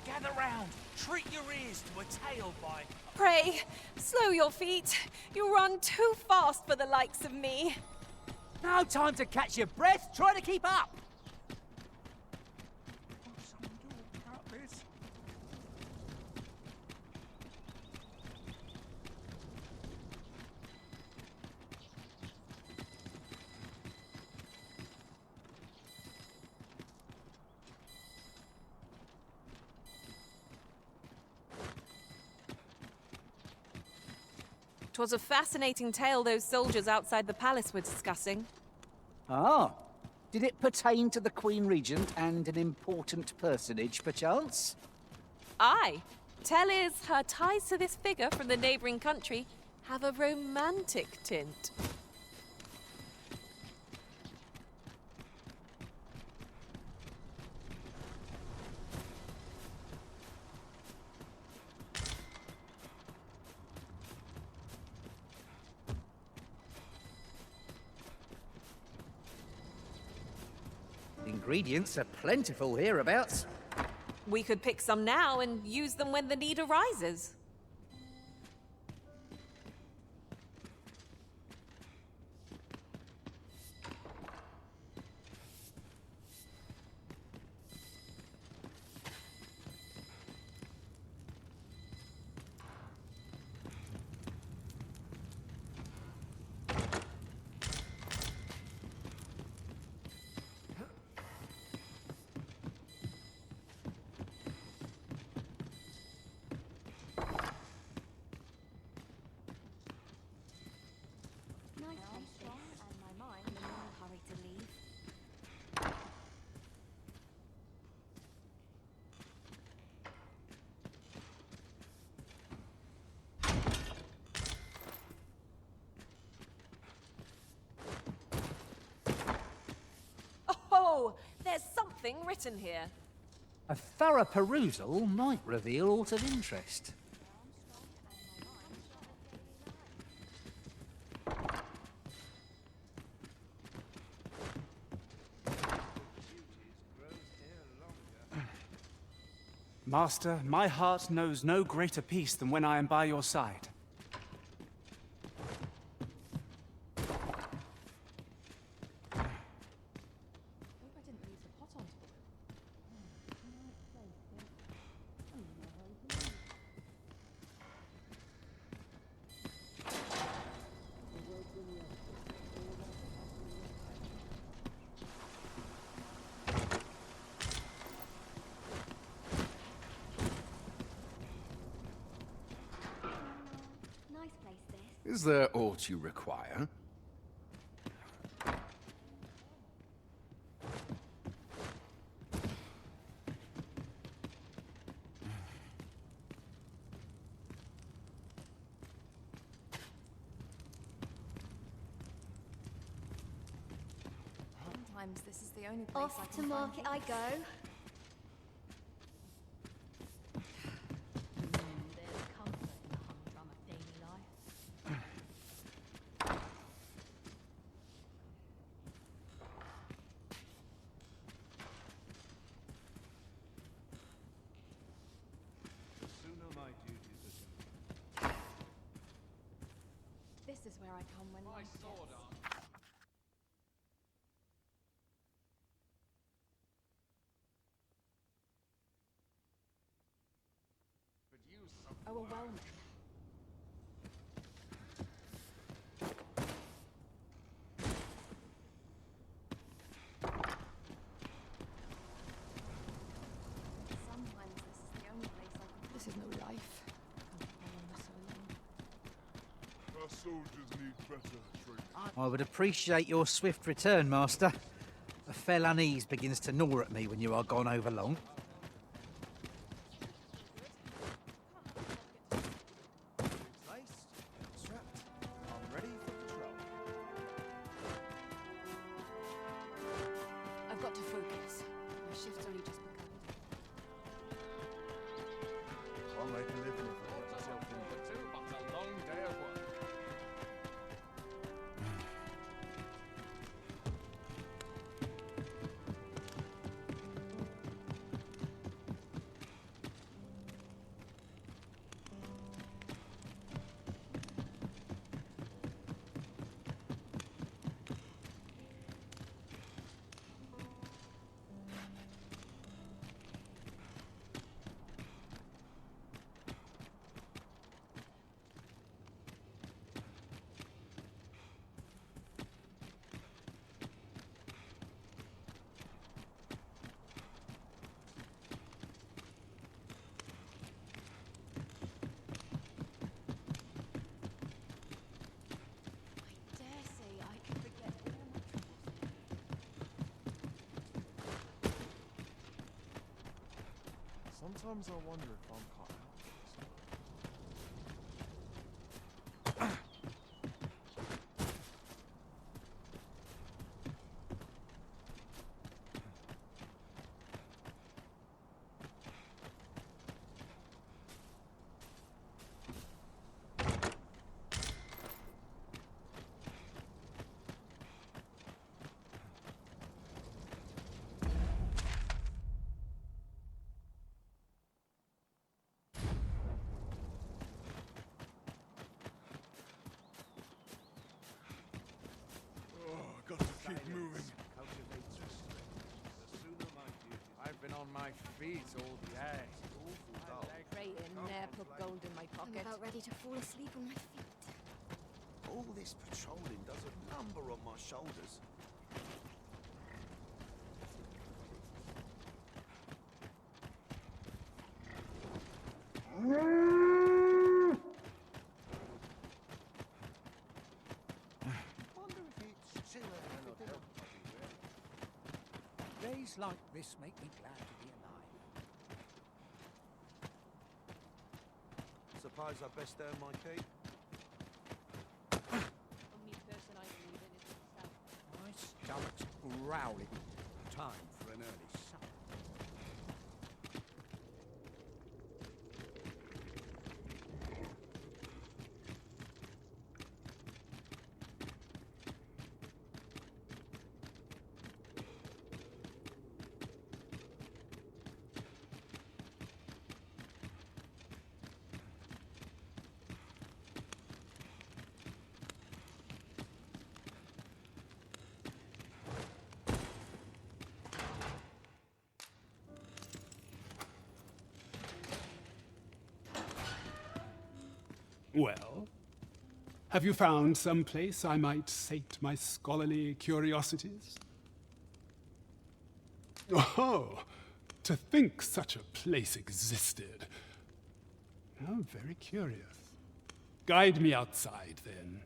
gather round. Treat your ears to a tale by... Pray, slow your feet. You run too fast for the likes of me. No time to catch your breath. Try to keep up. Twas a fascinating tale those soldiers outside the palace were discussing. Ah. Did it pertain to the Queen Regent and an important personage, perchance? Aye. Tell is her ties to this figure from the neighbouring country have a romantic tint. Ingredients are plentiful hereabouts. We could pick some now and use them when the need arises. Oh, there's something written here. A thorough perusal might reveal aught of interest. Master, my heart knows no greater peace than when I am by your side. Is there aught you require? Sometimes this is the only place I Off can to find market I go. There's comfort in the humdrum of daily life. This is where I come when my sword on. Overwhelming. Sometimes this is the only place I can. This is no life. Our soldiers need better training. I would appreciate your swift return, Master. A fell unease begins to gnaw at me when you are gone over long. I've got to focus. My shift's only just begun. I'll make a living if I get myself in. That's a long day of work. Sometimes I wonder if I'm cut out for this. Got to keep moving. I've been on my feet all day. Praying ne'er put gold in my I'm pocket. about ready to fall asleep on my feet. All this patrolling does a number on my shoulders. Wonder if it's too early for dinner. Days like this make me glad to be alive. Suppose I best earn my keep. Only person I believe in is myself. My stomach's growling. Time for an early supper. Well, have you found some place I might sate my scholarly curiosities? Oh, to think such a place existed. How very curious. Guide me outside, then.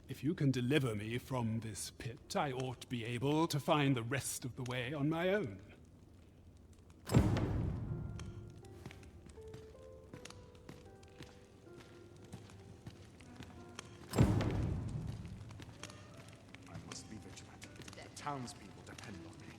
If you can deliver me from this pit, I ought to be able to find the rest of the way on my own. I must be vigilant. Townspeople depend on me.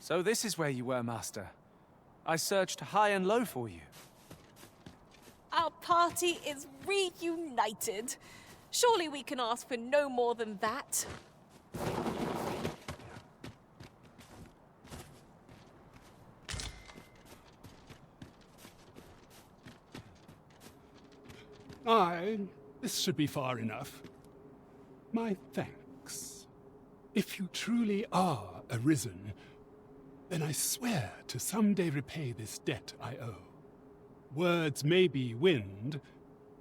So this is where you were, Master. I searched high and low for you. Our party is reunited. Surely we can ask for no more than that. Aye, this should be far enough. My thanks. If you truly are Arisen, then I swear to someday repay this debt I owe. Words may be wind,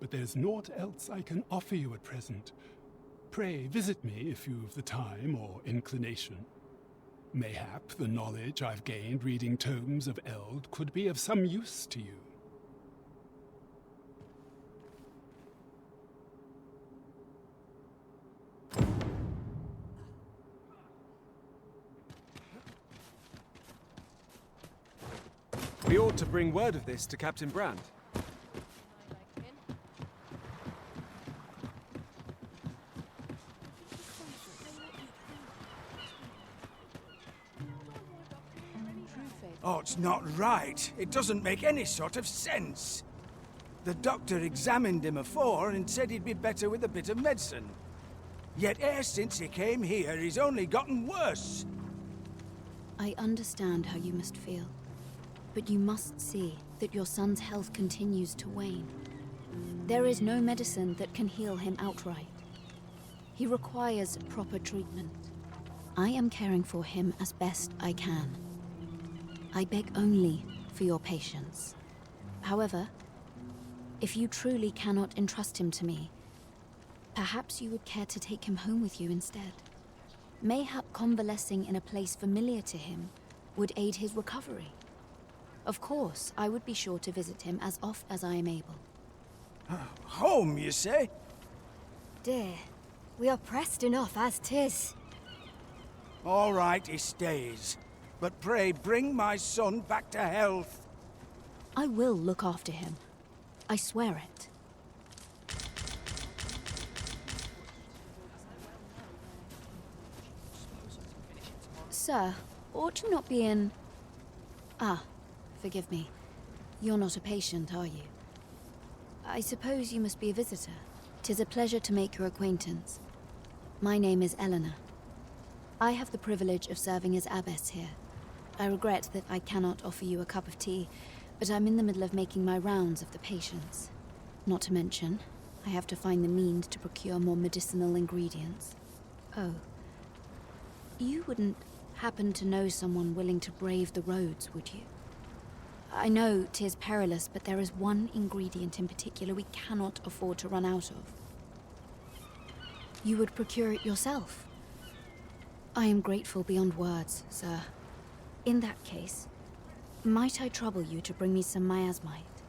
but there's naught else I can offer you at present. Pray visit me if you've the time or inclination. Mayhap the knowledge I've gained reading tomes of Eld could be of some use to you. We ought to bring word of this to Captain Brand. it's not right. It doesn't make any sort of sense. The doctor examined him afore and said he'd be better with a bit of medicine. Yet e'er since he came here, he's only gotten worse. I understand how you must feel. But you must see that your son's health continues to wane. There is no medicine that can heal him outright. He requires proper treatment. I am caring for him as best I can. I beg only for your patience. However, if you truly cannot entrust him to me, perhaps you would care to take him home with you instead. Mayhap convalescing in a place familiar to him would aid his recovery. Of course, I would be sure to visit him as oft as I am able. Home, you say? Dear, we are pressed enough as 'tis. All right, he stays. But pray, bring my son back to health. I will look after him. I swear it. Sir, ought you not be in... Ah, forgive me. You're not a patient, are you? I suppose you must be a visitor. 'Tis a pleasure to make your acquaintance. My name is Eleanor. I have the privilege of serving as abbess here. I regret that I cannot offer you a cup of tea, but I'm in the middle of making my rounds of the patients. Not to mention, I have to find the means to procure more medicinal ingredients. Oh. You wouldn't happen to know someone willing to brave the roads, would you? I know 'tis perilous, but there is one ingredient in particular we cannot afford to run out of. You would procure it yourself? I am grateful beyond words, sir. In that case, might I trouble you to bring me some miasmite?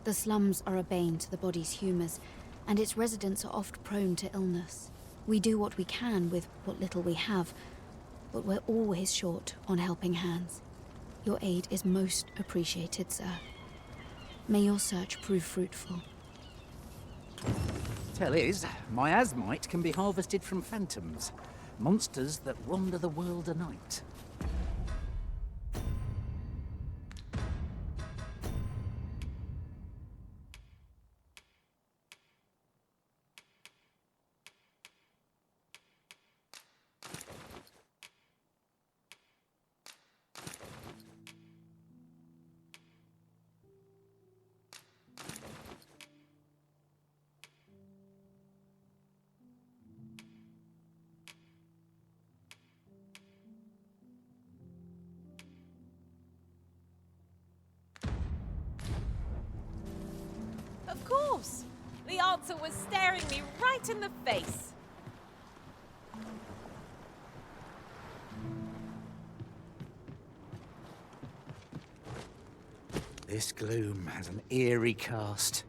The slums are a bane to the body's humors, and its residents are oft prone to illness. We do what we can with what little we have, but we're always short on helping hands. Your aid is most appreciated, sir. May your search prove fruitful. Tell is, miasmite can be harvested from phantoms, monsters that wander the world a night. Of course! The answer was staring me right in the face. This gloom has an eerie cast.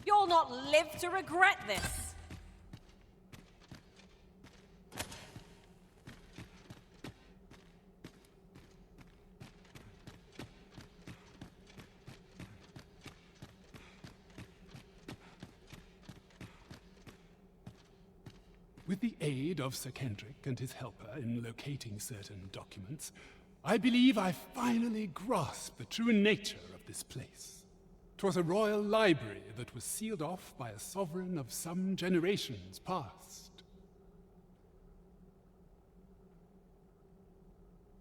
You'll not live to regret this. With the aid of Sir Kendrick and his helper in locating certain documents, I believe I finally grasped the true nature of this place. 'Twas a royal library that was sealed off by a sovereign of some generations past.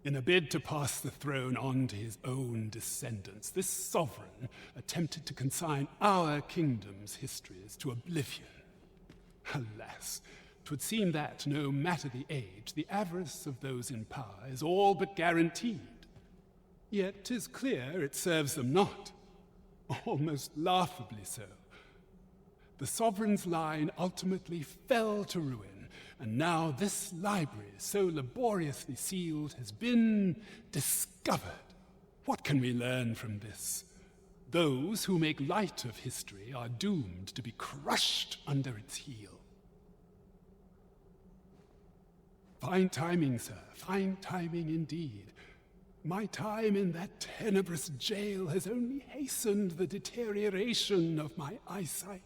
In a bid to pass the throne on to his own descendants, this sovereign attempted to consign our kingdom's histories to oblivion. Alas, 'twould seem that, no matter the age, the avarice of those in power is all but guaranteed. Yet 'tis clear it serves them not. Almost laughably so. The sovereign's line ultimately fell to ruin and now this library, so laboriously sealed, has been discovered. What can we learn from this? Those who make light of history are doomed to be crushed under its heel. Fine timing, sir. Fine timing indeed. My time in that tenebrous jail has only hastened the deterioration of my eyesight.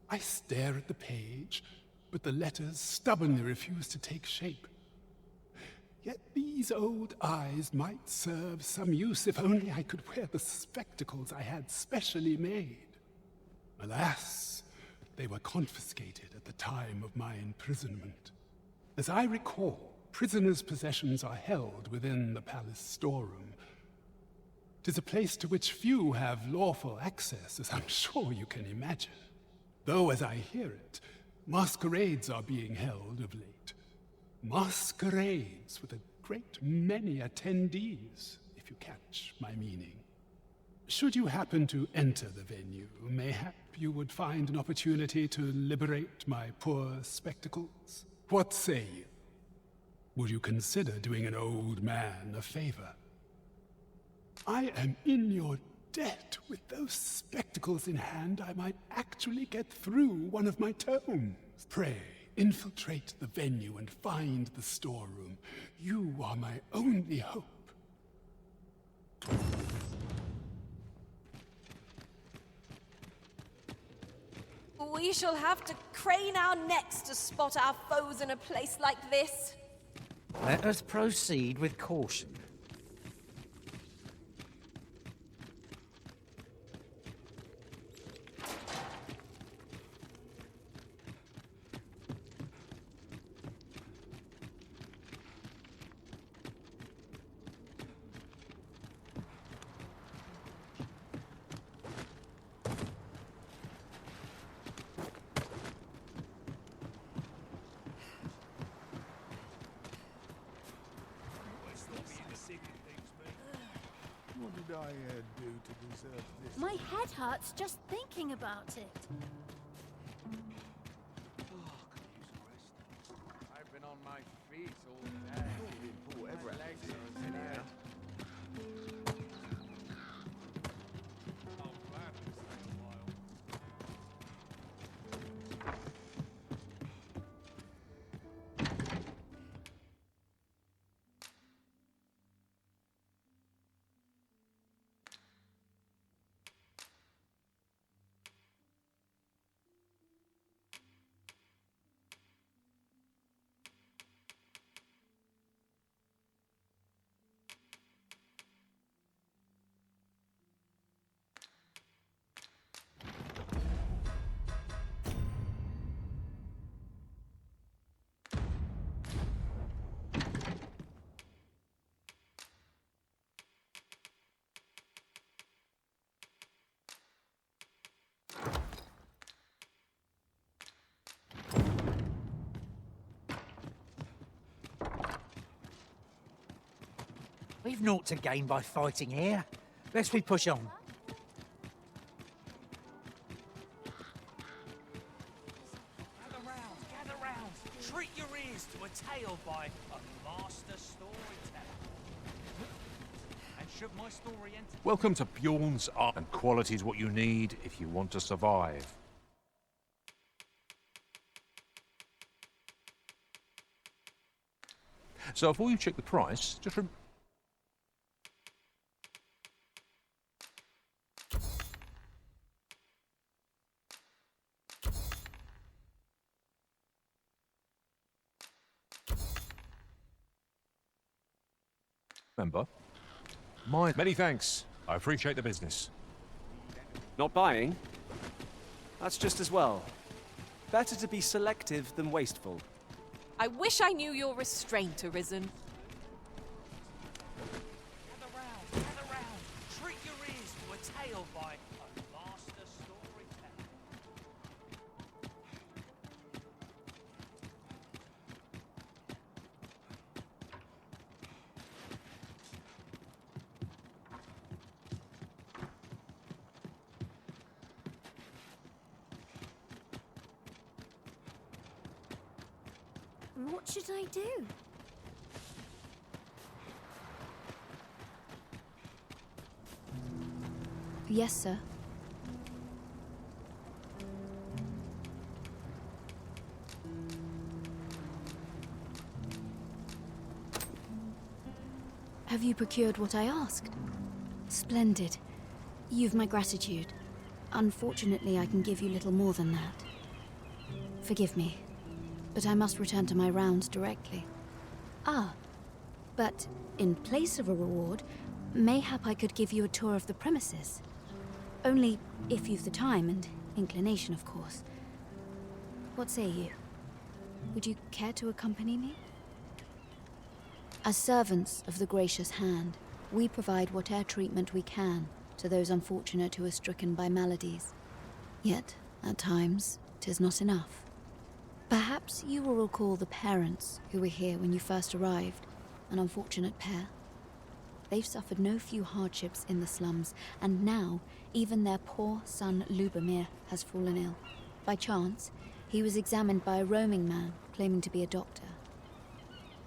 I stare at the page, but the letters stubbornly refuse to take shape. Yet these old eyes might serve some use if only I could wear the spectacles I had specially made. Alas, they were confiscated at the time of my imprisonment. As I recall, prisoners' possessions are held within the palace storeroom. 'Tis a place to which few have lawful access, as I'm sure you can imagine. Though, as I hear it, masquerades are being held of late. Masquerades with a great many attendees, if you catch my meaning. Should you happen to enter the venue, mayhap you would find an opportunity to liberate my poor spectacles. What say you? Would you consider doing an old man a favor? I am in your debt. With those spectacles in hand, I might actually get through one of my tomes. Pray, infiltrate the venue and find the storeroom. You are my only hope. We shall have to crane our necks to spot our foes in a place like this. Let us proceed with caution. What did I do to deserve this? My head hurts just thinking about it. I've been on my feet all day. My legs are as tired. I'll gladly stay a while. We've naught to gain by fighting here. Lest we push on. Gather round. Treat your ears to a tale by a master storyteller. And should my story enter... Welcome to Bjorn's Art, and quality is what you need if you want to survive. So before you check the price, just remember, many thanks. I appreciate the business. Not buying? That's just as well. Better to be selective than wasteful. I wish I knew your restraint, Arisen. Gather round. Treat your ears to a tale by a master storyteller. What should I do? Yes, sir. Have you procured what I asked? Splendid. You've my gratitude. Unfortunately, I can give you little more than that. Forgive me, but I must return to my rounds directly. Ah, but in place of a reward, mayhap I could give you a tour of the premises. Only if you've the time and inclination, of course. What say you? Would you care to accompany me? As servants of the gracious hand, we provide whatever treatment we can to those unfortunate who are stricken by maladies. Yet, at times, 'tis not enough. Perhaps you will recall the parents who were here when you first arrived, an unfortunate pair. They've suffered no few hardships in the slums, and now even their poor son Lubomir has fallen ill. By chance, he was examined by a roaming man claiming to be a doctor.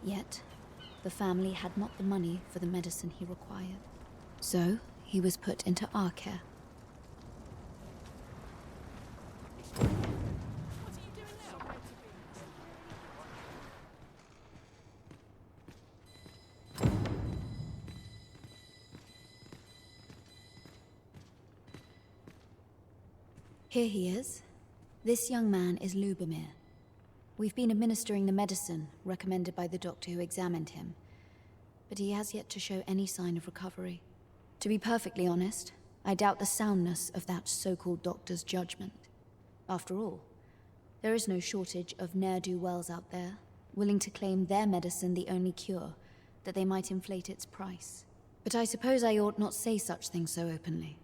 Yet, the family had not the money for the medicine he required. So, he was put into our care. Here he is. This young man is Lubomir. We've been administering the medicine recommended by the doctor who examined him, but he has yet to show any sign of recovery. To be perfectly honest, I doubt the soundness of that so-called doctor's judgment. After all, there is no shortage of ne'er-do-wells out there, willing to claim their medicine the only cure, that they might inflate its price. But I suppose I ought not say such things so openly.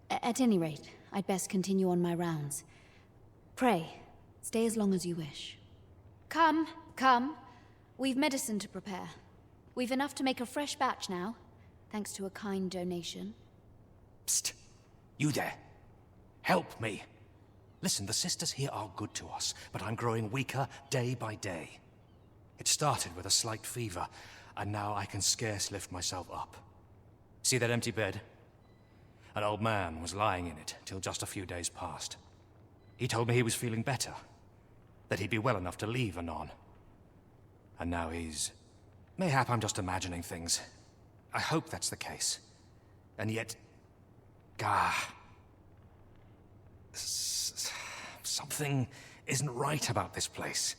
At any rate, I'd best continue on my rounds. Pray, stay as long as you wish. Come, come. We've medicine to prepare. We've enough to make a fresh batch now, thanks to a kind donation. Psst! You there. Help me. Listen, the sisters here are good to us, but I'm growing weaker day by day. It started with a slight fever, and now I can scarce lift myself up. See that empty bed? An old man was lying in it till just a few days past. He told me he was feeling better, that he'd be well enough to leave anon. And now he's... Mayhap I'm just imagining things. I hope that's the case. And yet... Gah... Something isn't right about this place.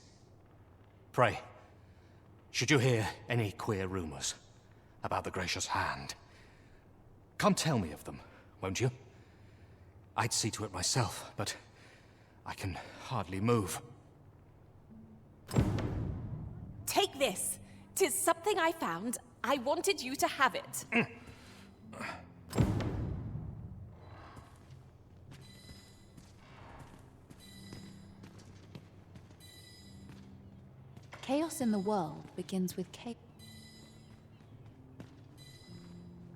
Pray, should you hear any queer rumors about the Gracious Hand, come tell me of them, won't you? I'd see to it myself, but I can hardly move. Take this. 'Tis something I found. I wanted you to have it. Chaos in the world begins with chaos.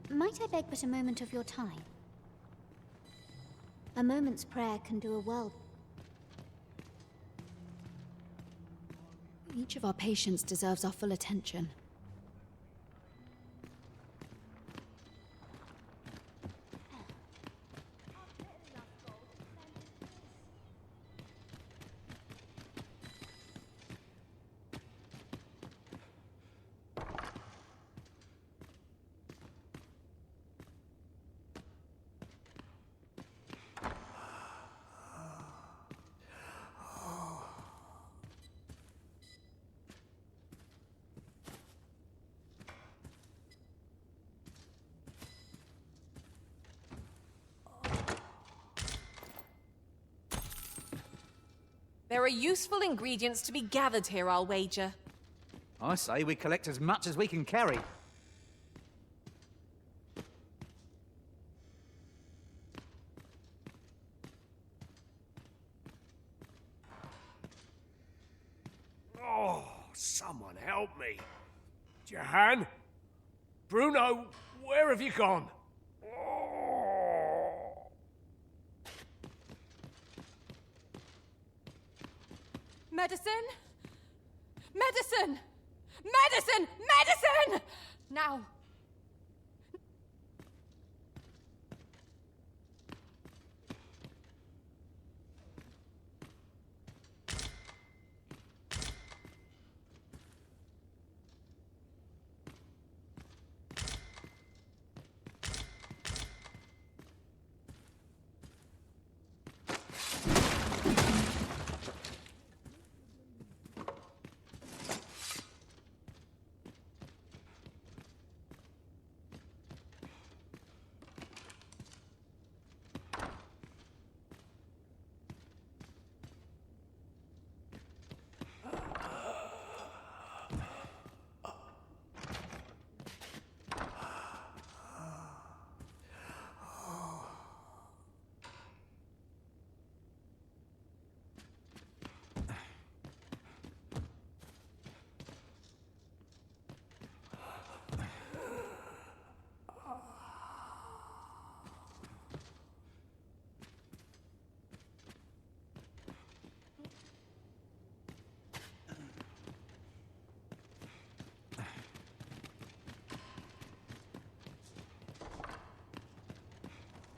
Might I beg but a moment of your time? A moment's prayer can do a world. Each of our patients deserves our full attention. There are useful ingredients to be gathered here, I'll wager. I say we collect as much as we can carry. Oh, someone help me. Jahan? Bruno, where have you gone? Medicine? Medicine! Medicine! Medicine! Now!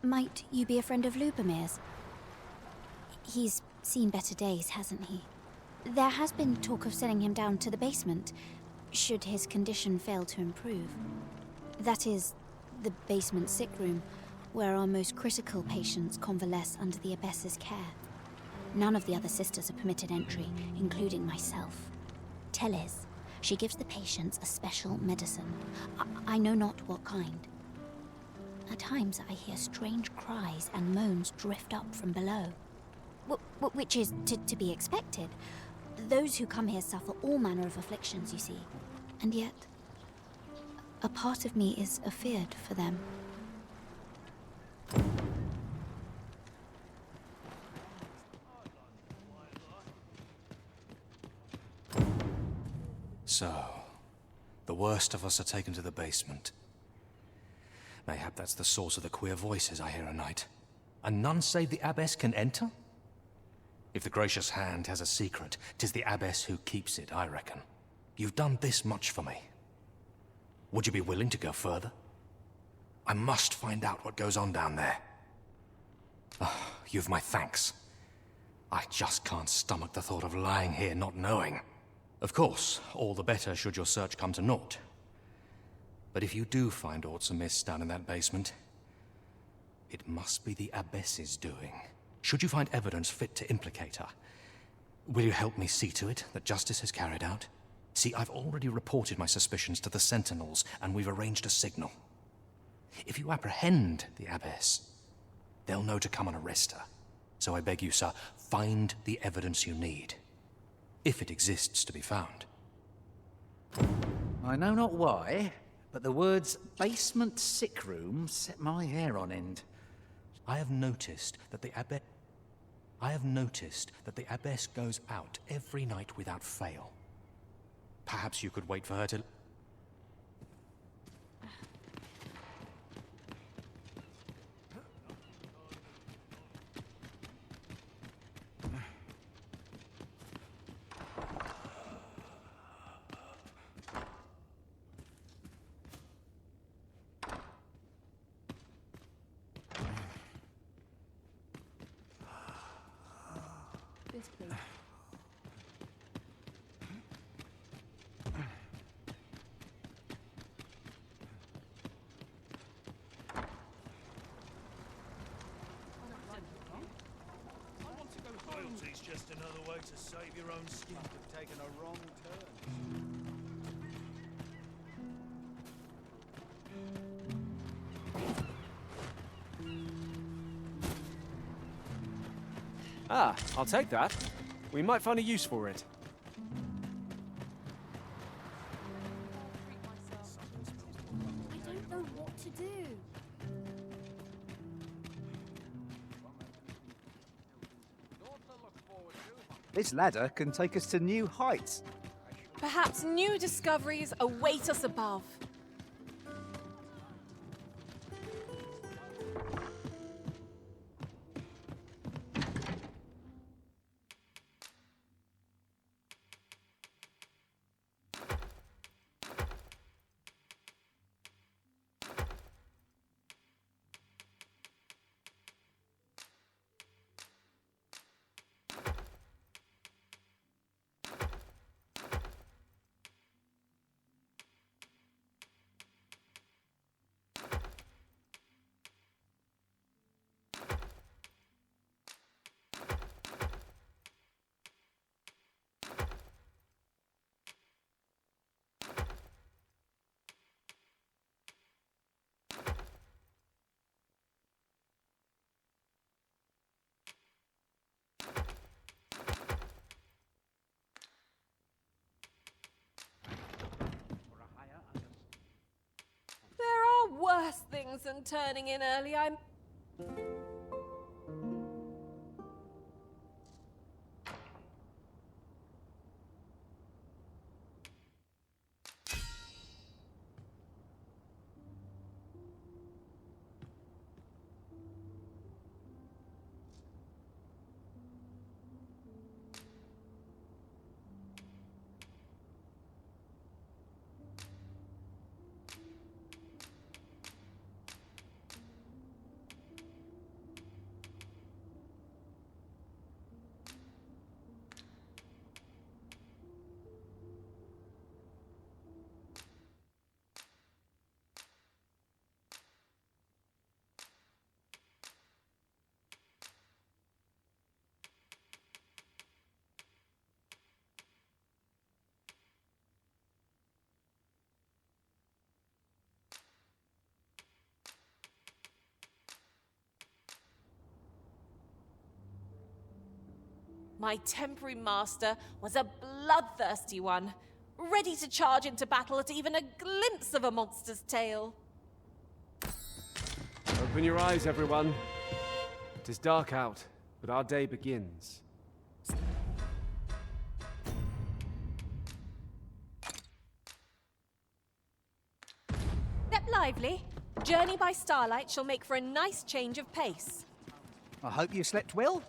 Might you be a friend of Lubomir's? He's seen better days, hasn't he? There has been talk of sending him down to the basement, should his condition fail to improve. That is, the basement sick room, where our most critical patients convalesce under the Abbess's care. None of the other sisters are permitted entry, including myself. Teles, she gives the patients a special medicine. I know not what kind. At times I hear strange cries and moans drift up from below. Which is to be expected. Those who come here suffer all manner of afflictions, you see. And yet, a part of me is afeared for them. So, the worst of us are taken to the basement. Mayhap that's the source of the queer voices I hear at night. And none save the Abbess can enter? If the gracious hand has a secret, 'tis the Abbess who keeps it, I reckon. You've done this much for me. Would you be willing to go further? I must find out what goes on down there. Oh, you've my thanks. I just can't stomach the thought of lying here not knowing. Of course, all the better should your search come to naught. But if you do find aught amiss down in that basement, it must be the Abbess's doing. Should you find evidence fit to implicate her, will you help me see to it that justice is carried out? See, I've already reported my suspicions to the Sentinels, and we've arranged a signal. If you apprehend the Abbess, they'll know to come and arrest her. So I beg you, sir, find the evidence you need, if it exists to be found. I know not why, but the words basement sick room set my hair on end. I have noticed that the Abbess goes out every night without fail. Perhaps you could wait for her to... This please. Loyalty's just another way to save your own skin. You've taken a wrong turn. Ah, I'll take that. We might find a use for it. I don't know what to do. This ladder can take us to new heights. Perhaps new discoveries await us above. worse things than turning in early. My temporary master was a bloodthirsty one, ready to charge into battle at even a glimpse of a monster's tail. Open your eyes, everyone. It is dark out, but our day begins. Step lively. Journey by starlight shall make for a nice change of pace. I hope you slept well.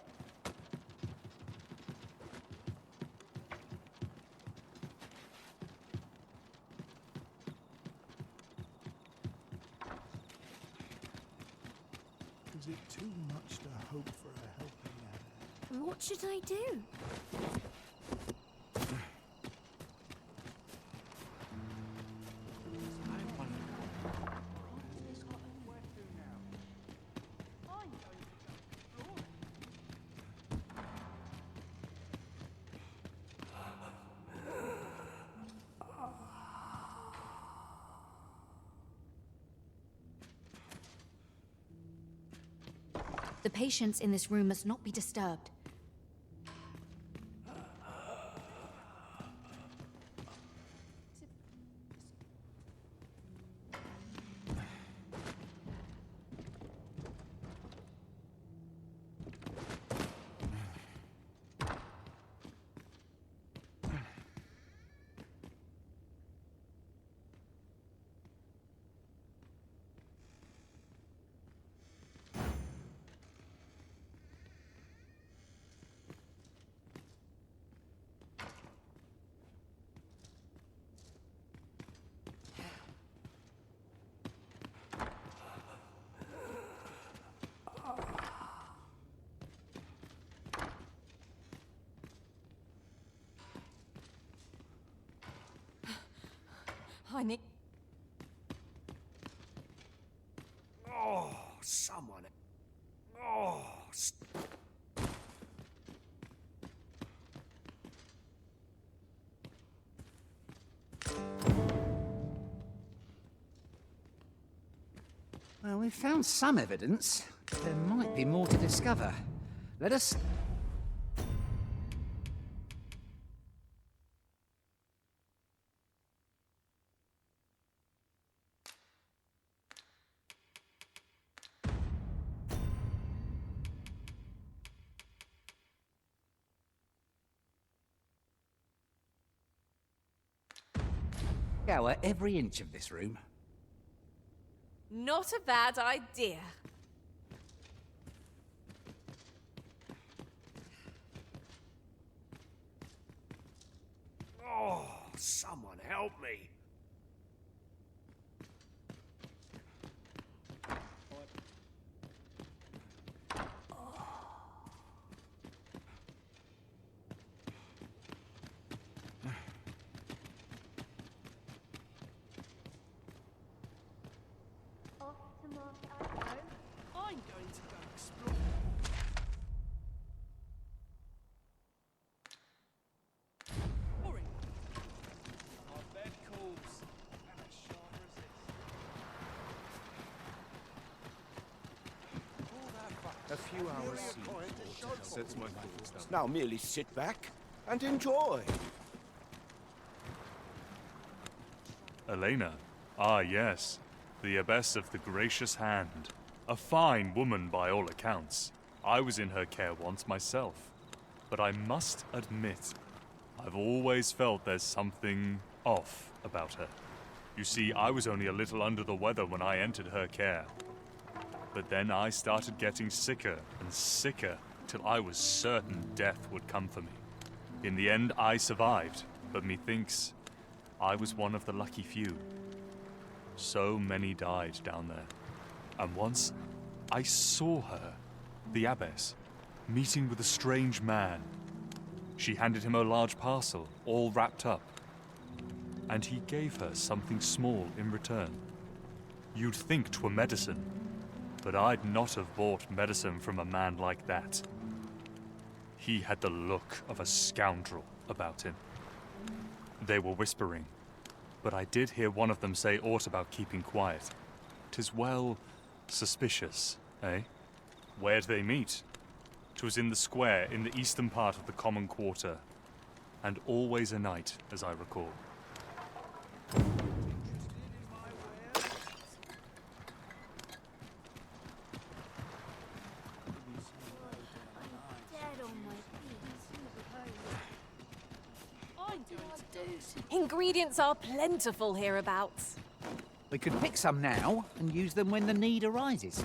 Is it too much to hope for a helping hand? What should I do? The patients in this room must not be disturbed. I need... Oh, someone. Oh, Well, we've found some evidence. There might be more to discover. Let us... scour every inch of this room. Not a bad idea. oh, someone help me. I'm going to go explore. Boring. Our bed calls, and I shan't resist. All that A few hours seems sets my thoughts down. Now merely sit back and enjoy. Elena. Ah, yes. The Abbess of the Gracious Hand. A fine woman by all accounts. I was in her care once myself. But I must admit, I've always felt there's something off about her. You see, I was only a little under the weather when I entered her care. But then I started getting sicker and sicker till I was certain death would come for me. In the end, I survived, but methinks I was one of the lucky few. So many died down there. And once, I saw her, the Abbess, meeting with a strange man. She handed him a large parcel, all wrapped up. And he gave her something small in return. You'd think 'twere medicine, but I'd not have bought medicine from a man like that. He had the look of a scoundrel about him. They were whispering, but I did hear one of them say aught about keeping quiet. 'Tis well suspicious, eh? Where'd they meet? 'Twas in the square in the eastern part of the common quarter, and always a night, as I recall. Ingredients are plentiful hereabouts. We could pick some now and use them when the need arises.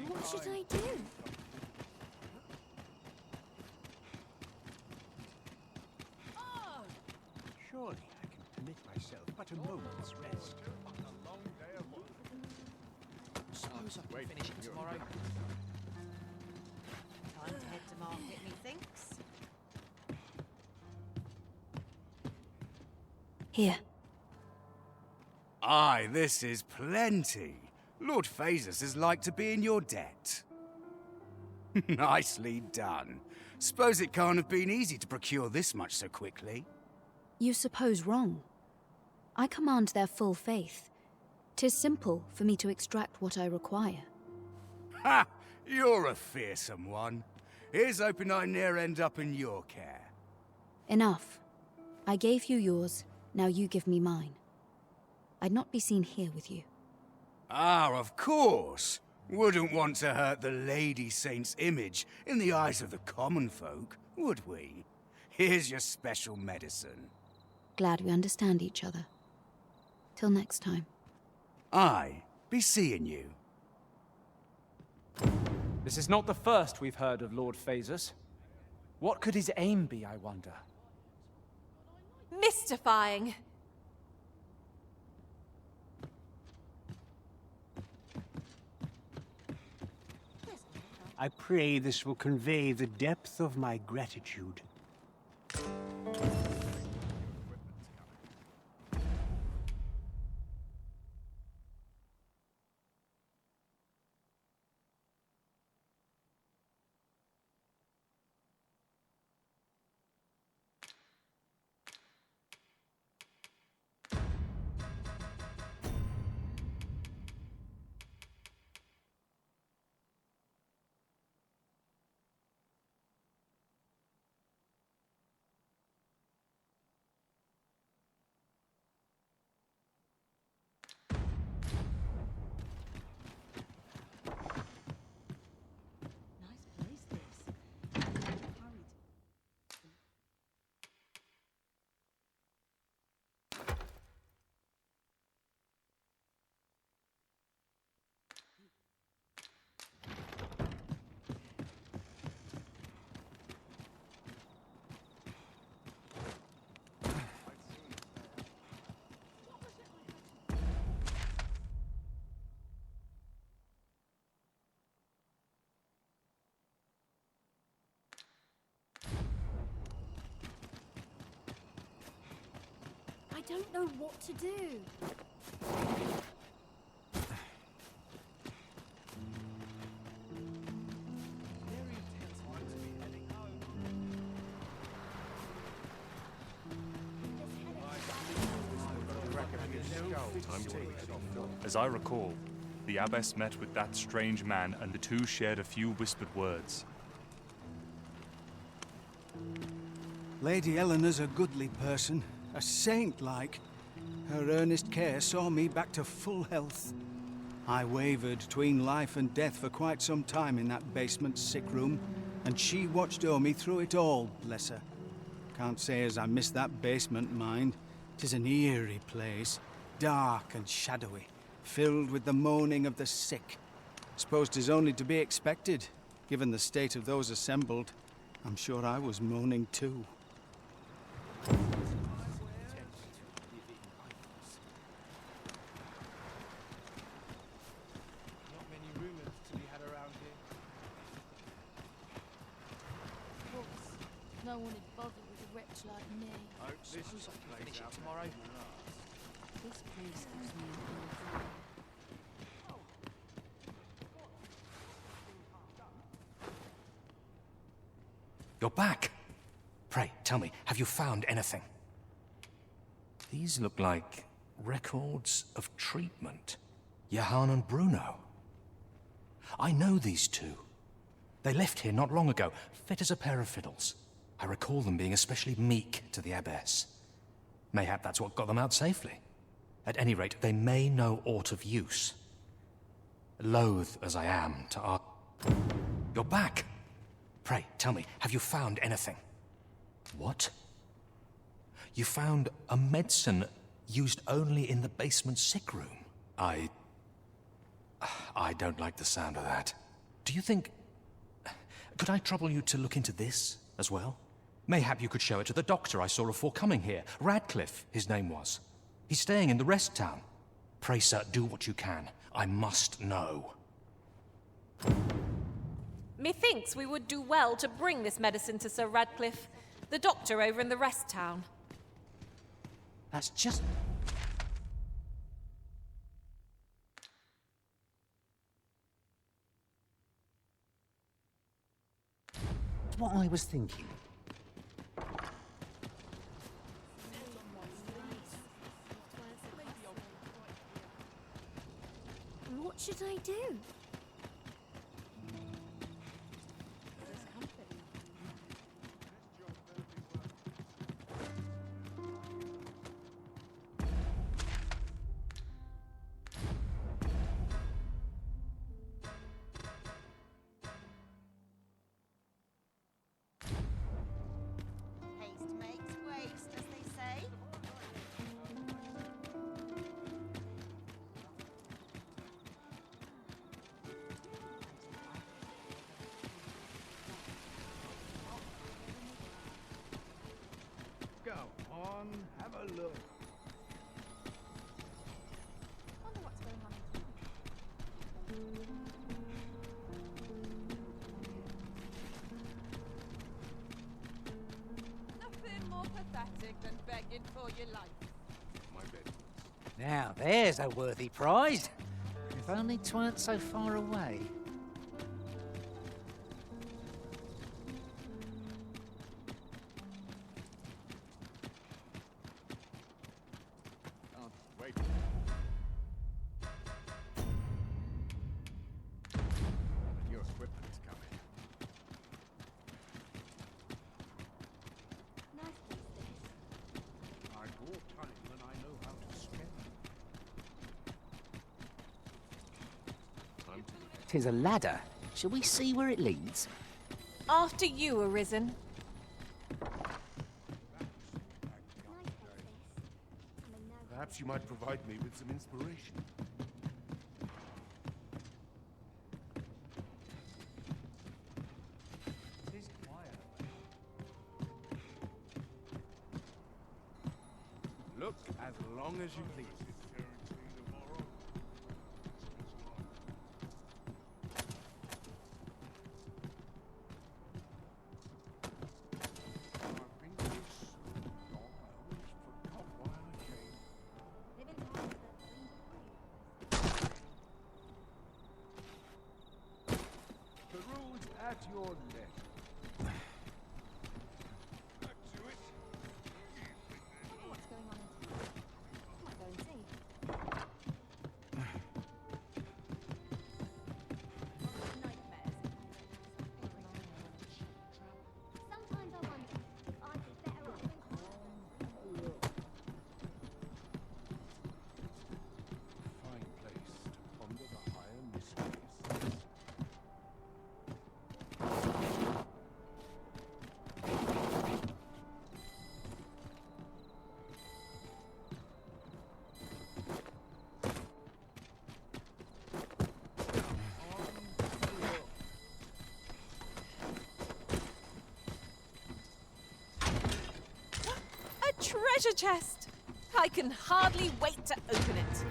What should I do? Surely I can permit myself but a moment's rest. Suppose I can finish it tomorrow. Time to head to market, methinks. Here. Aye, this is plenty. Lord Phaesus is like to be in your debt. Nicely done. Suppose it can't have been easy to procure this much so quickly. You suppose wrong. I command their full faith. 'Tis simple for me to extract what I require. Ha! You're a fearsome one. Here's hoping I ne'er end up in your care. Enough. I gave you yours, now you give me mine. I'd not be seen here with you. Ah, of course. Wouldn't want to hurt the Lady Saint's image in the eyes of the common folk, would we? Here's your special medicine. Glad we understand each other. Till next time. Aye, be seeing you. This is not the first we've heard of Lord Phaesus. What could his aim be, I wonder? Mystifying. I pray this will convey the depth of my gratitude. I don't know what to do. As I recall, the Abbess met with that strange man and the two shared a few whispered words. Lady Eleanor's a goodly person, a saint-like. Her earnest care saw me back to full health. I wavered between life and death for quite some time in that basement sick room, and she watched o'er me through it all, bless her. Can't say as I miss that basement, mind. 'Tis an eerie place, dark and shadowy, filled with the moaning of the sick. Suppose 'tis only to be expected, given the state of those assembled. I'm sure I was moaning too. Not many rumors to be had around here. No one would bother with a wretch like me. Hope this is plays out tomorrow. This place gives me an ill feeling. You're back. Pray, tell me, have you found anything? These look like records of treatment. Johann and Bruno. I know these two. They left here not long ago, fit as a pair of fiddles. I recall them being especially meek to the abbess. Mayhap that's what got them out safely. At any rate, they may know aught of use. Loath as I am to ask... You're back! Pray, tell me, have you found anything? What? You found a medicine used only in the basement sick room? I don't like the sound of that. Do you think... Could I trouble you to look into this as well? Mayhap you could show it to the doctor I saw before coming here. Radcliffe, his name was. He's staying in the rest town. Pray, sir, do what you can. I must know. Methinks we would do well to bring this medicine to Sir Radcliffe, the doctor over in the rest town. That's just... what I was thinking. What should I do? Haste makes waste, as they say. Go on, have a look. Wonder what's going on in Nothing more pathetic than begging for your life. My bed. Now, there's a worthy prize. If only 'tweren't so far away. Oh, wait. Your equipment's coming. Nice place, this. I bought time and I know how to spend. Time to... 'Tis a ladder. Shall we see where it leads? After you, Arisen. Perhaps you might provide me with some inspiration. It is quiet. Look as long as you please. The rules at your left. Back to it. Wonder what's going on in might go and see. Sometimes I wonder if I'd be better treasure chest. I can hardly wait to open it.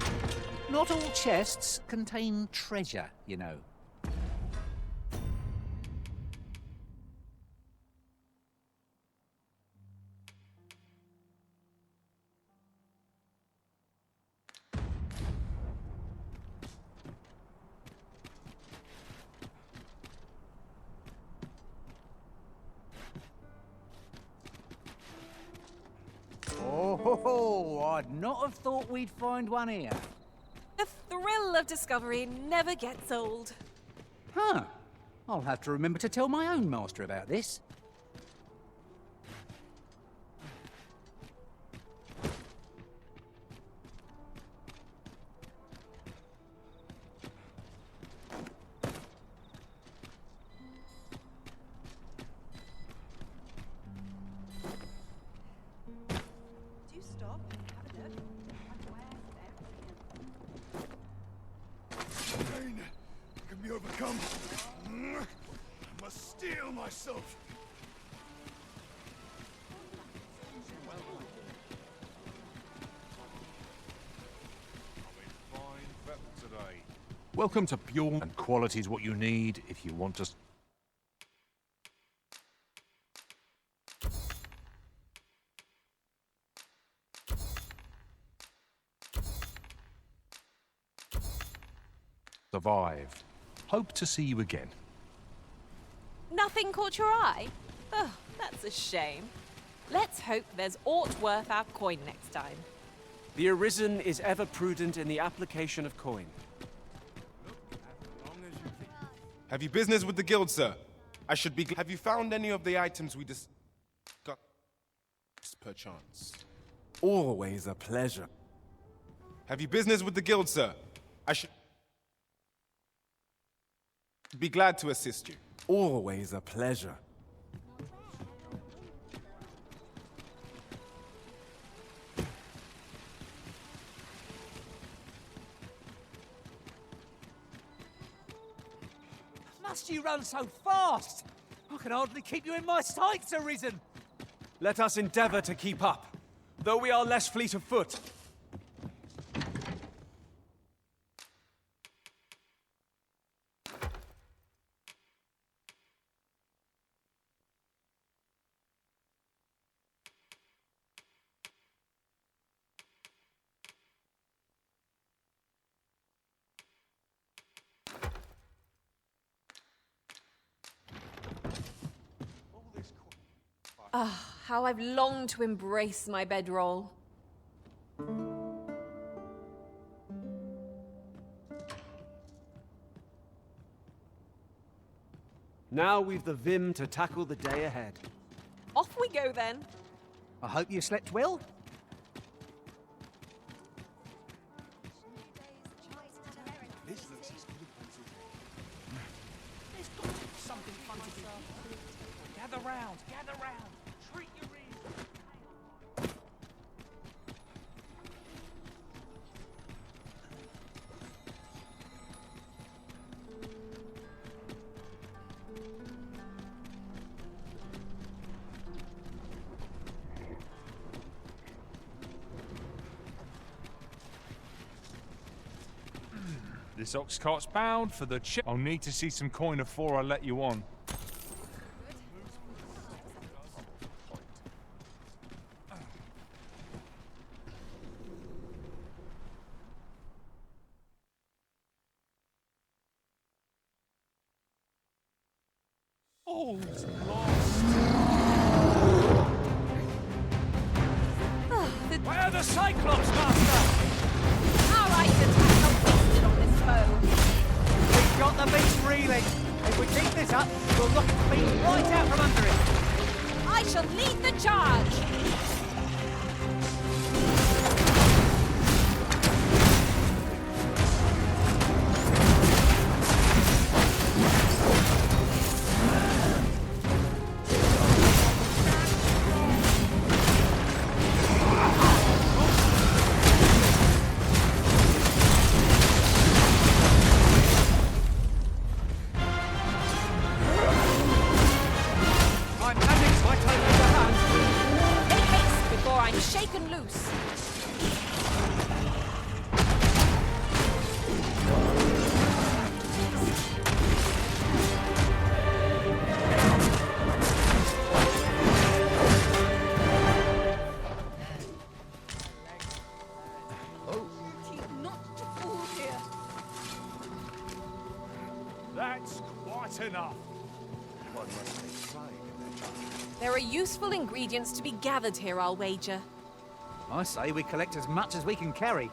Not all chests contain treasure, you know. Oh, I'd not have thought we'd find one here. The thrill of discovery never gets old. Huh. I'll have to remember to tell my own master about this. Pain can be overcome. I must steel myself. Welcome to Pure, and quality is what you need if you want to... survive. Hope to see you again. Nothing caught your eye? Oh, that's a shame. Let's hope there's aught worth our coin next time. The Arisen is ever prudent in the application of coin. Have you business with the guild, sir? I should be... Have you found any of the items we discussed? Perchance. Always a pleasure. Have you business with the guild, sir? I should... be glad to assist you. Always a pleasure. Must you run so fast? I can hardly keep you in my sights, Arisen. Let us endeavor to keep up, though we are less fleet of foot. Ah, how I've longed to embrace my bedroll. Now we've the vim to tackle the day ahead. Off we go then. I hope you slept well. Something fun to do. Gather round, gather round. Treat your ears. This ox cart's bound for the chip. I'll need to see some coin before I let you on. All's lost. Where are the Cyclops, Master? Our items are wasted on this foe. We've got the beast reeling. If we keep this up, we'll knock the beast right out from under it. I shall lead the charge. My magic's my time in the hand. useful ingredients to be gathered here, I'll wager. I say we collect as much as we can carry.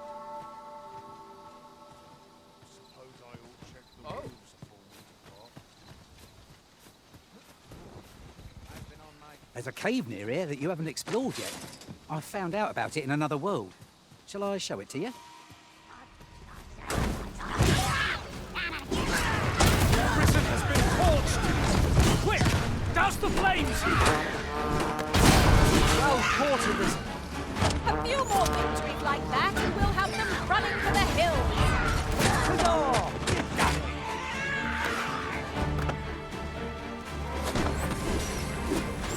There's a cave near here that you haven't explored yet. I found out about it in another world. Shall I show it to you? Prison has been torched! Quick! Douse the flames! Well caught, Arisen. A few more victories like that, and we'll have them running for the hills. Huzzah!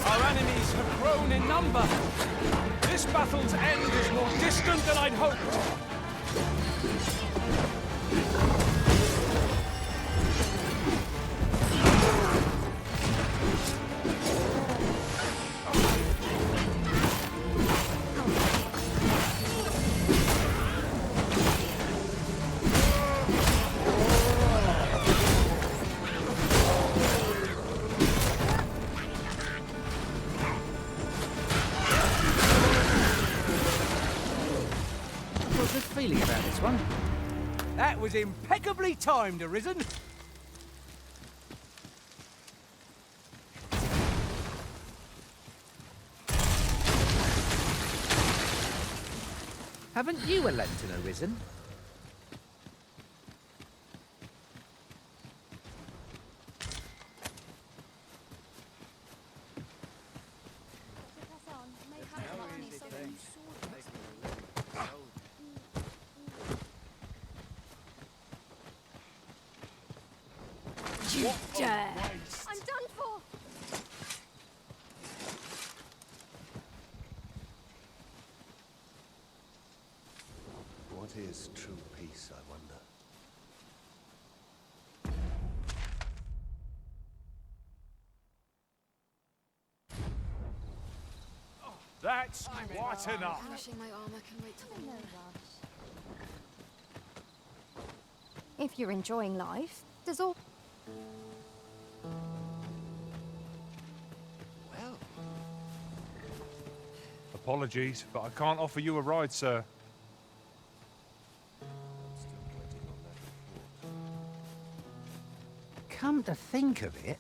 Our enemies have grown in number. This battle's end is more distant than I'd hoped. Feeling about this one. That was impeccably timed, Arisen. Haven't you a lantern, Arisen? You dare! I'm done for! What is true peace, I wonder? That's quite enough. Polishing my armor can wait till the morning. If you're enjoying life, there's all... Well... Apologies, but I can't offer you a ride, sir. Come to think of it,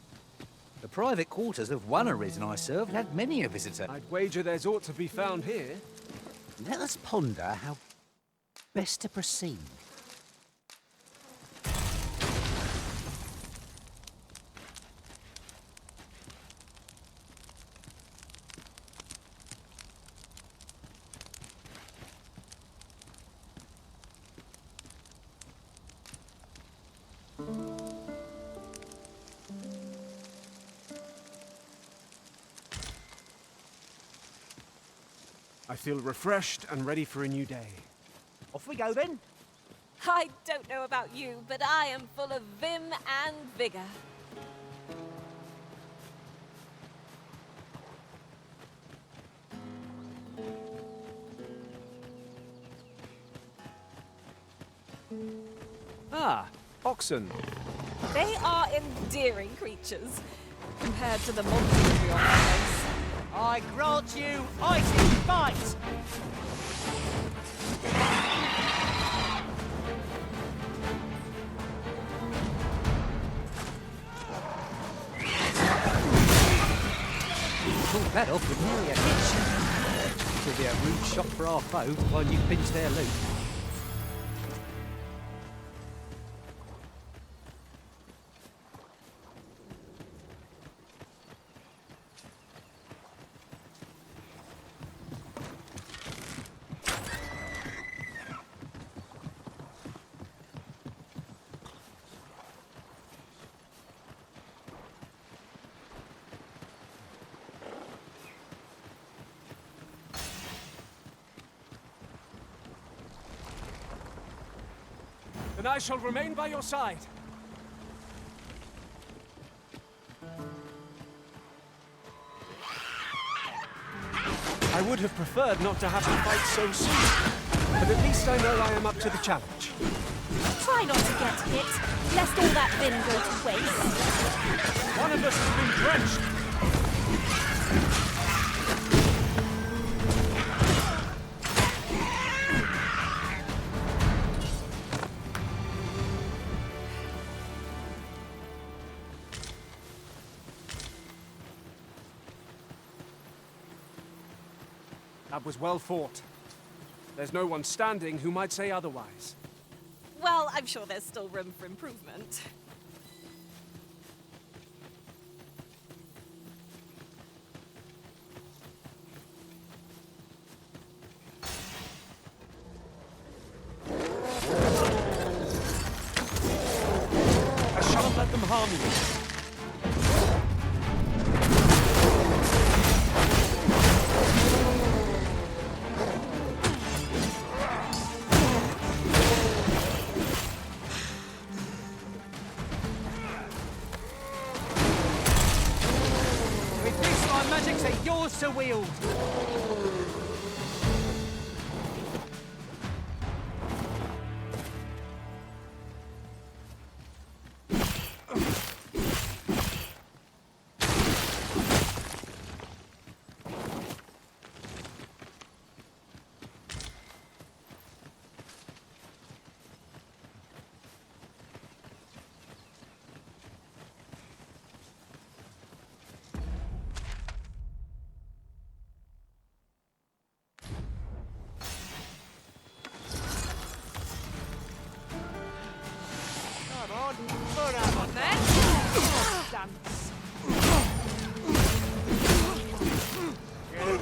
the private quarters of one Arisen I served had many a visitor. I'd wager there's aught to be found here. Let us ponder how best to proceed. I feel refreshed and ready for a new day. Off we go then. I don't know about you, but I am full of vim and vigor. Ah, oxen. They are endearing creatures, compared to the monsters we often face. I grant you icy fight! Pulled that off with nearly a hitch. This will be a rude shock for our foe while you pinch their loot. Then I shall remain by your side. I would have preferred not to have to fight so soon, but at least I know I am up to the challenge. Try not to get hit, lest all that vim go to waste. One of us has been drenched. That was well fought. There's no one standing who might say otherwise. Well, I'm sure there's still room for improvement. I shan't let them harm you. With this, my magics are yours to wield.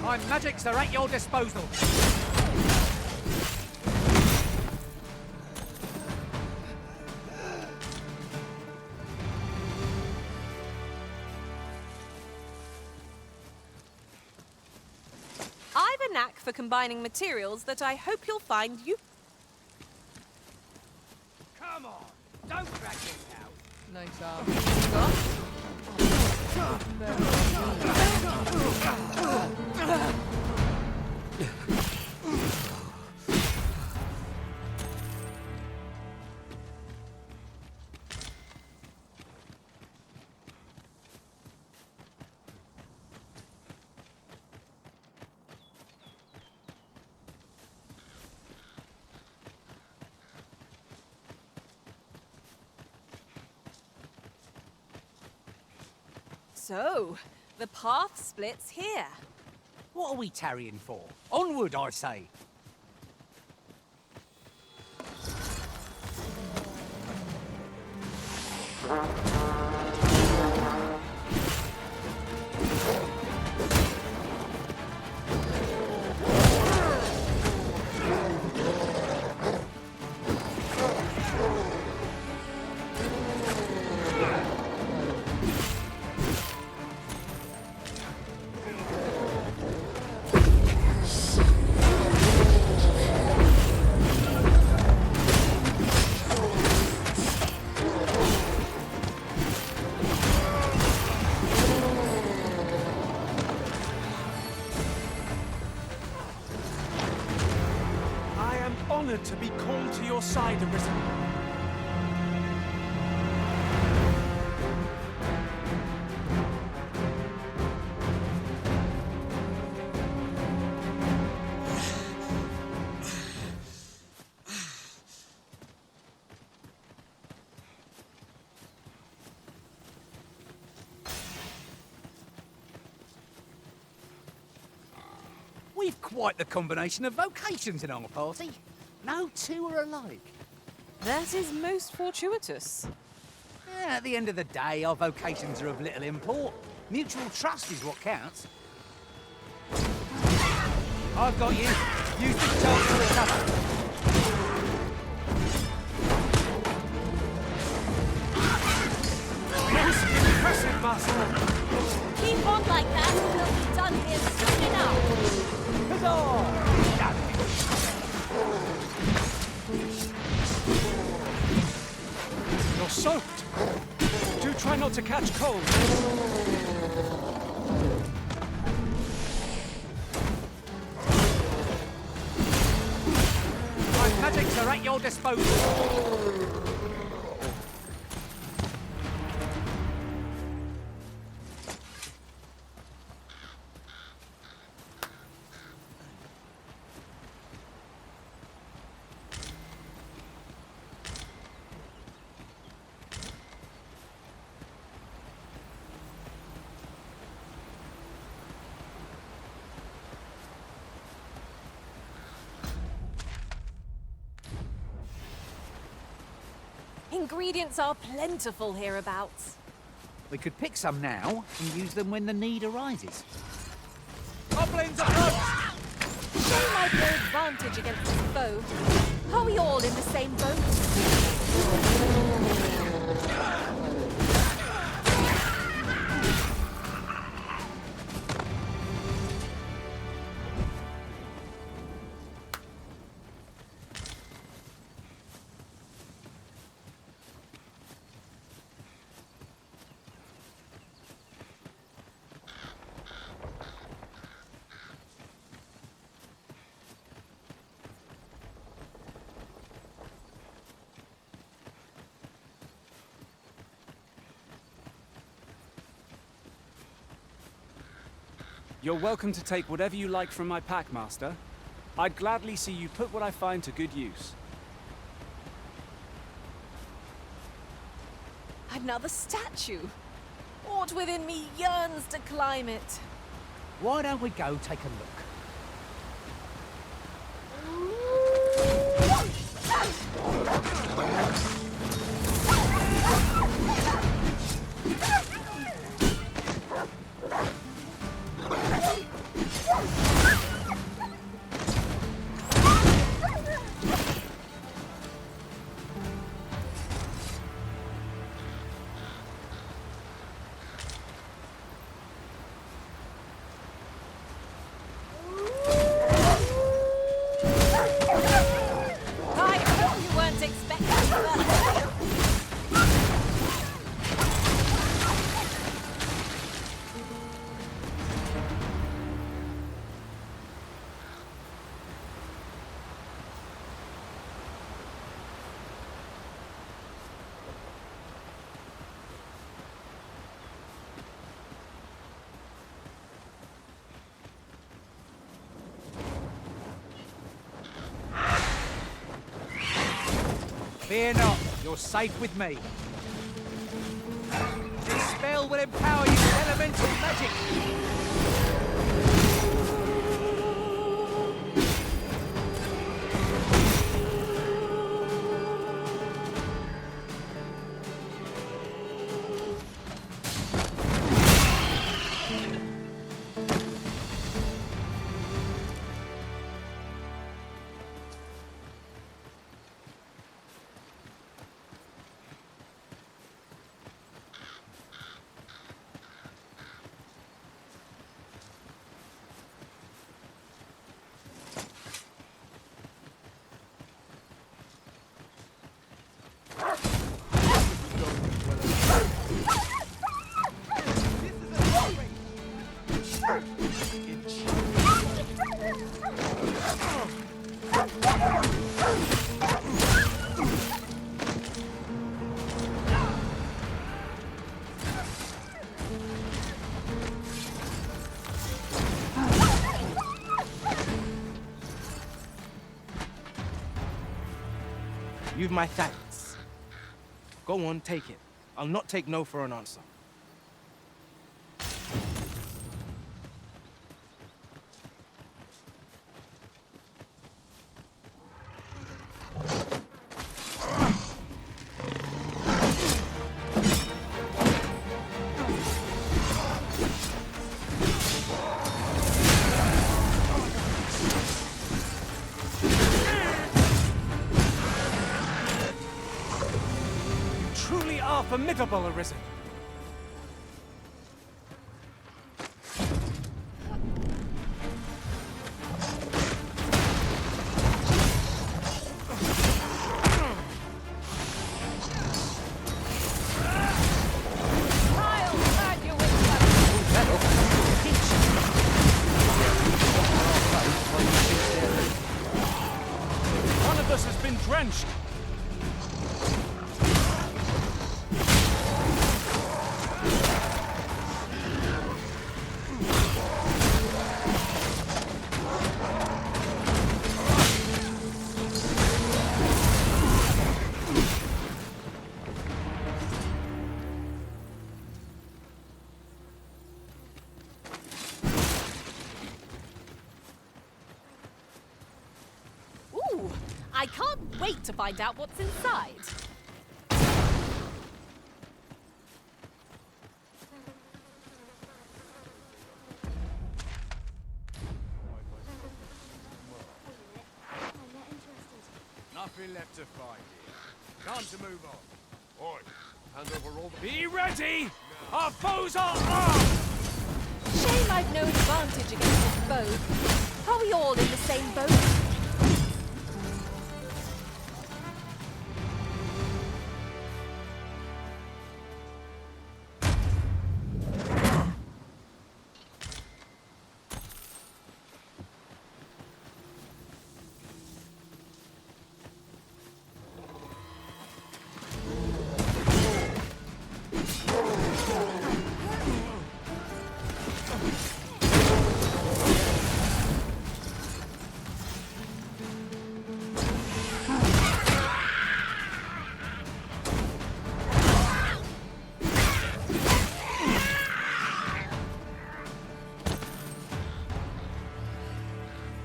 My magics are at your disposal. I've a knack for combining materials that I hope you'll find you. Come on, don't drag this out. Nice So, the path splits here. What are we tarrying for? Onward, I say. Honored to be called to your side, Arisen. We've quite the combination of vocations in our party. No two are alike. That is most fortuitous. Yeah, at the end of the day, our vocations are of little import. Mutual trust is what counts. I've got you. Use this chance to recover. Most impressive, Master. Keep on like that, and we'll be done here soon enough. Huzzah! You're soaked. Do try not to catch cold. My magics are at your disposal. Ingredients are plentiful hereabouts. We could pick some now and use them when the need arises. Goblins approach! Show might be an advantage against this foe. Are we all in the same boat? You're welcome to take whatever you like from my pack, Master. I'd gladly see you put what I find to good use. Another statue. Aught within me yearns to climb it. Why don't we go take a look? Fear not, you're safe with me. This spell will empower you with elemental magic. You've my thanks. Go on, take it. I'll not take no for an answer. Formidable, Arisen. One of us has been drenched. I can't wait to find out what's inside. nothing left to find here. Time to move on. Oi, hand over all the... Be ready! Our foes are armed! Shame I've no advantage against this foe. Are we all in the same boat?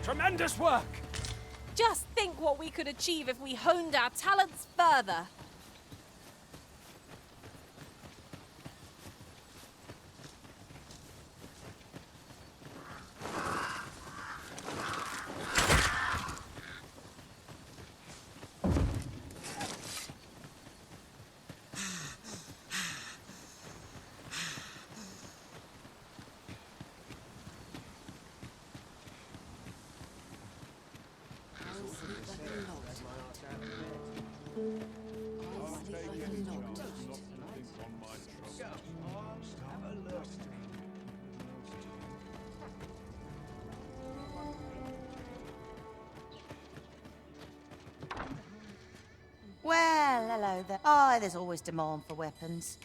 Tremendous work! Just think what we could achieve if we honed our talents further. Well, hello there. Oh, there's always demand for weapons.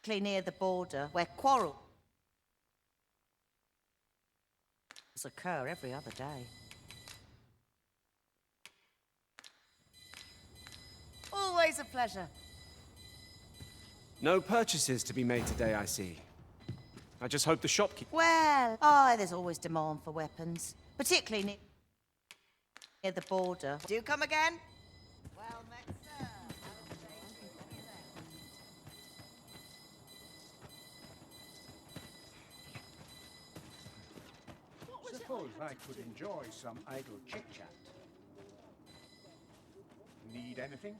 particularly near the border, where quarrels occur every other day. Always a pleasure. No purchases to be made today, I see. I just hope the shopkeeper... Well, there's always demand for weapons, particularly near the border. Do you come again? Well met, sir. Suppose I could enjoy some idle chit-chat. Need anything?